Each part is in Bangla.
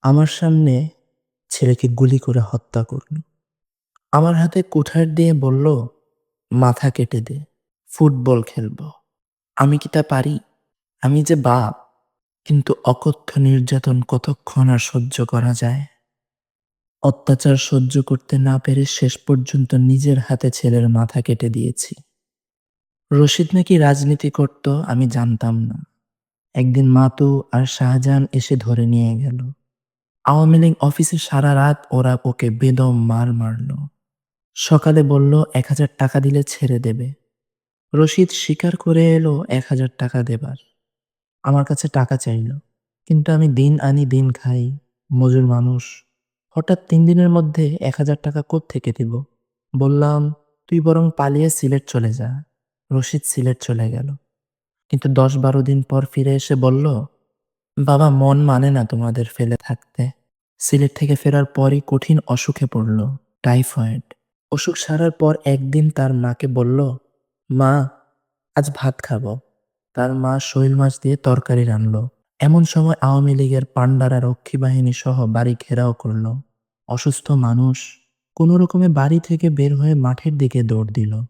আমার সামনে ছেলেকে গুলি করে হত্যা করল। আমার হাতে কুঠার দিয়ে বলল, "মাথা কেটে দে, ফুটবল খেলবো।" আমি কি তা পারি? আমি যে বাপ, কিন্তু অকথ্য নির্যাতন কতক্ষণ আর সহ্য করা যায়? অত্যাচার সহ্য করতে না পেরে শেষ পর্যন্ত নিজের হাতে ছেলের মাথা কেটে দিয়েছি। রশিদ নাকি রাজনীতি করত, আমি জানতাম না। একদিন মাতু আর শাহজাহান এসে ধরে নিয়ে গেল। আওয়ামী লীগ অফিসে সারা রাত ওরা ওকে বেদম মার মারল। সকালে বলল ১,০০০ টাকা দিলে ছেড়ে দেবে। রশিদ স্বীকার করে এলো ১,০০০ টাকা দেবার। আমার কাছে টাকা চাইল, কিন্তু আমি দিন আনি দিন খাই, মজুর মানুষ। হঠাৎ ৩ দিনের মধ্যে ১,০০০ টাকা কোত্থেকে দিব? বললাম, তুই বরং পালিয়ে সিলেট চলে যা। রশিদ সিলেট চলে গেল, কিন্তু ১০-১২ দিন পর ফিরে এসে বলল, বাবা মন মানে না তোমাদের ফেলে থাকতে। সিলেট থেকে ফেরার পরই কঠিন অসুখে পড়ল, টাইফয়েড। অসুখ সারার পর একদিন তার মাকে বলল, মা, আজ ভাত খাবো। তার মা শৈল মাছ দিয়ে তরকারি রানলো। এমন সময় আওয়ামী লীগের পান্ডারা রক্ষী বাহিনী সহ বাড়ি ঘেরাও করল। অসুস্থ মানুষ কোনো রকমে বাড়ি থেকে বের হয়ে মাঠের দিকে দৌড় দিল।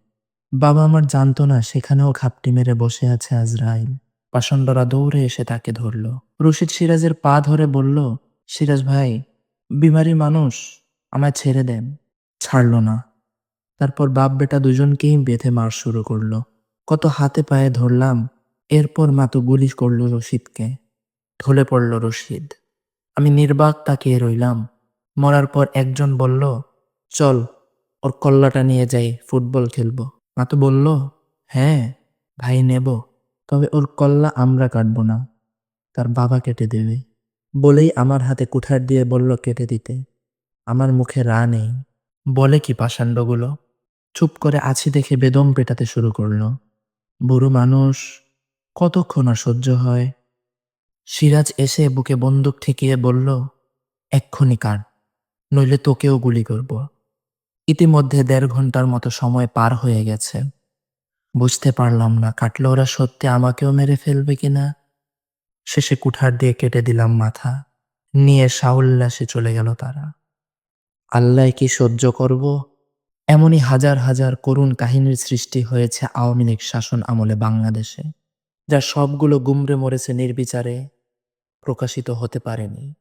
বাবা আমার জানতো না সেখানেও ঘাপটি মেরে বসে আছে আজরাইল। পাষণ্ডরা দৌড়ে এসে তাকে ধরল। রশিদ সিরাজের পা ধরে বলল, সিরাজ ভাই, বিমারি মানুষ, আমায় ছেড়ে দেন। ছাড়ল না। তারপর বাপ বেটা দুজনকেই বেঁধে মার শুরু করলো। কত হাতে পায়ে ধরলাম। এরপর মা তো গুলি করলো রশিদকে। ঢলে পড়ল রশিদ। আমি নির্বাক তাকিয়ে রইলাম। মরার পর একজন বলল, চল, ওর কল্লাটা নিয়ে যাই, ফুটবল খেলবো। মা তো বলল, হ্যাঁ ভাই, নেব, তবে ওর কল্লা আমরা কাটবো না, তার বাবা কেটে দেবে। বলেই আমার হাতে কুঠার দিয়ে বলল কেটে দিতে। আমার মুখে রা নেই। বলে কি পাষাণ্ডগুলো? চুপ করে আছি দেখে বেদম পেটাতে শুরু করলো। বুড়ো মানুষ, কতক্ষণ আর সহ্য হয়? সিরাজ এসে বুকে বন্দুক ঠেকিয়ে বলল, এক্ষুনি কাট, নইলে তোকেও গুলি করব। ইতিমধ্যে ১.৫ ঘন্টার মতো সময় পার হয়ে গেছে। বুঝতে পারলাম না কাটলে ওরা সত্যি আমাকেও মেরে ফেলবে কিনা। শেষে কুঠার দিয়ে কেটে দিলাম মাথা। নিয়ে সাউল্লাসে চলে গেল তারা। আল্লাহ কি সহ্য করব? এমনই হাজার হাজার করুণ কাহিনীর সৃষ্টি হয়েছে আওয়ামী লীগ শাসন আমলে বাংলাদেশে, যা সবগুলো গুমরে মরেছে নির্বিচারে, প্রকাশিত হতে পারেনি।